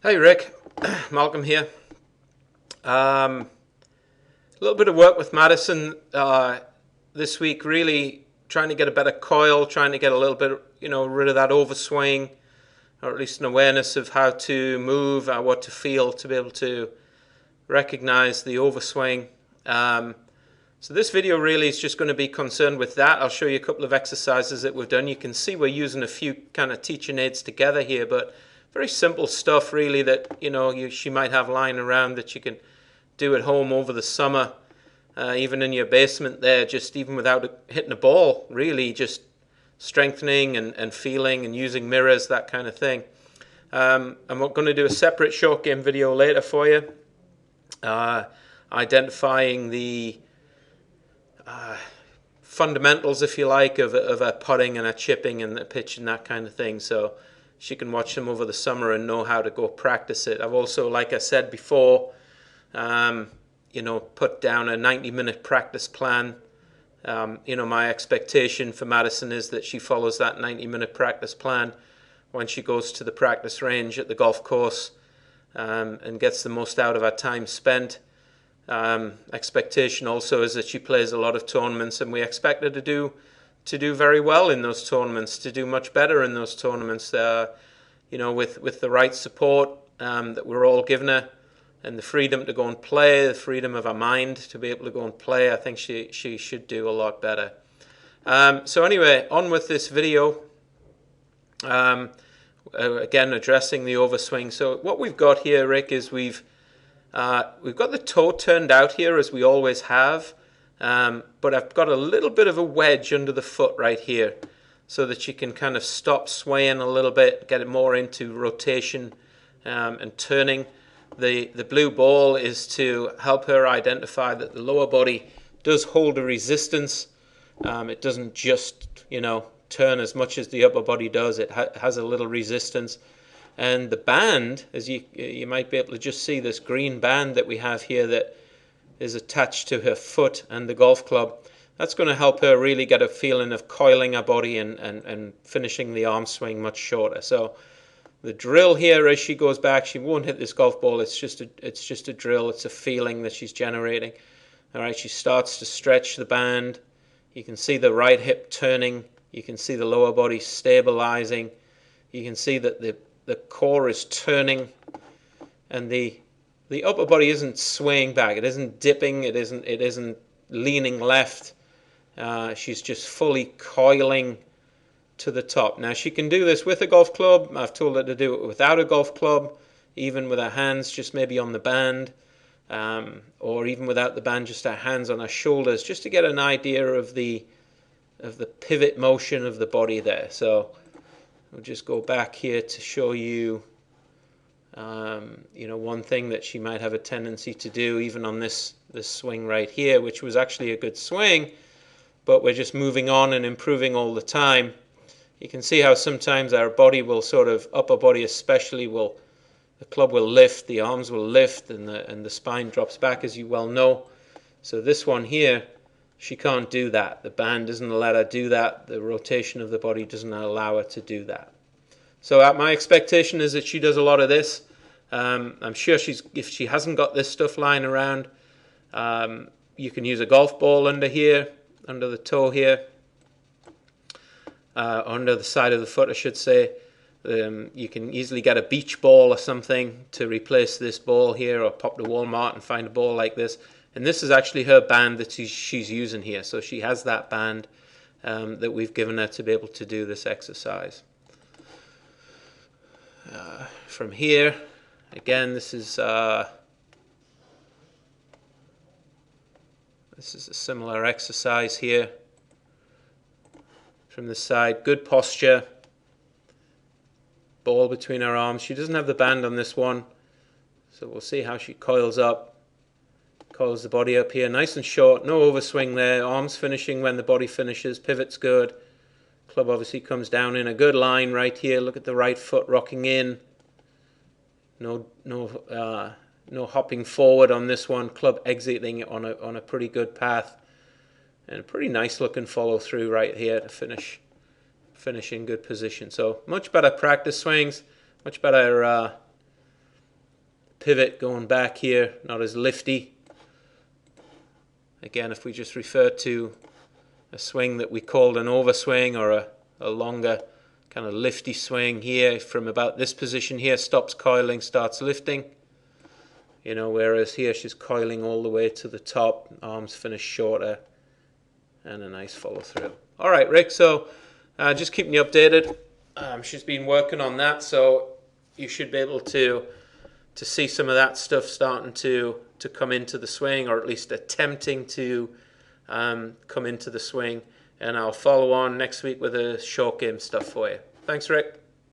Hey Rick, Malcolm here. A little bit of work with Madison this week, really trying to get a better coil, trying to get a little bit, rid of that overswing, or at least an awareness of how to move, what to feel, to be able to recognize the overswing. So this video really is just going to be concerned with that. I'll show you a couple of exercises that we've done. You can see we're using a few kind of teaching aids together here, but very simple stuff really that she might have lying around that you can do at home over the summer, even in your basement there, just even without hitting a ball, really just strengthening and feeling and using mirrors, that kind of thing. I'm going to do a separate short game video later for you, identifying the fundamentals, if you like, of a putting and a chipping and a pitch and that kind of thing. So she can watch them over the summer and know how to go practice it. I've also, like I said before, put down a 90-minute practice plan. My expectation for Madison is that she follows that 90-minute practice plan when she goes to the practice range at the golf course, and gets the most out of her time spent. Expectation also is that she plays a lot of tournaments, and we expect her to do very well in those tournaments, to do much better in those tournaments. With the right support that we're all giving her, and the freedom to go and play, the freedom of her mind to be able to go and play, I think she should do a lot better. So anyway, on with this video. Again, addressing the overswing. So what we've got here, Rick, is we've got the toe turned out here, as we always have, but I've got a little bit of a wedge under the foot right here, so that you can kind of stop swaying a little bit, get it more into rotation and turning. The blue ball is to help her identify that the lower body does hold a resistance. It doesn't just, turn as much as the upper body does. It has a little resistance. And the band, as you might be able to just see, this green band that we have here that is attached to her foot and the golf club, that's going to help her really get a feeling of coiling her body and finishing the arm swing much shorter. So the drill here, as she goes back, she won't hit this golf ball. It's just a drill. It's a feeling that she's generating. All right, she starts to stretch the band. You can see the right hip turning. You can see the lower body stabilizing. You can see that the core is turning, and the upper body isn't swaying back. It isn't dipping. It isn't leaning left. She's just fully coiling to the top. Now she can do this with a golf club. I've told her to do it without a golf club, even with her hands just maybe on the band, or even without the band, just her hands on her shoulders, just to get an idea of the pivot motion of the body there. So we'll just go back here to show you, one thing that she might have a tendency to do, even on this swing right here, which was actually a good swing, but we're just moving on and improving all the time. You can see how sometimes our body will sort of, upper body especially, the club will lift, the arms will lift, and the spine drops back, as you well know. So this one here, she can't do that. The band doesn't let her do that. The rotation of the body doesn't allow her to do that. So my expectation is that she does a lot of this. I'm sure if she hasn't got this stuff lying around, you can use a golf ball under here, under the toe here, under the side of the foot, I should say. You can easily get a beach ball or something to replace this ball here, or pop to Walmart and find a ball like this. And this is actually her band that she's using here. So she has that band that we've given her to be able to do this exercise. From here, again, this is a similar exercise here. From the side, good posture, ball between her arms. She doesn't have the band on this one, so we'll see how she coils the body up here, nice and short, no overswing there, arms finishing when the body finishes, pivot's good, club obviously comes down in a good line right here. Look at the right foot rocking in, no hopping forward on this one, club exiting on a pretty good path, and a pretty nice looking follow through right here to finish in good position. So much better practice swings, much better pivot going back here, not as lifty. Again, if we just refer to a swing that we called an overswing, or a longer kind of lifty swing here, from about this position here, stops coiling, starts lifting. You know, whereas here she's coiling all the way to the top, arms finish shorter, and a nice follow through. All right, Rick, so just keeping you updated. She's been working on that, so you should be able to see some of that stuff starting to come into the swing, or at least attempting to come into the swing. And I'll follow on next week with the short game stuff for you. Thanks, Rick.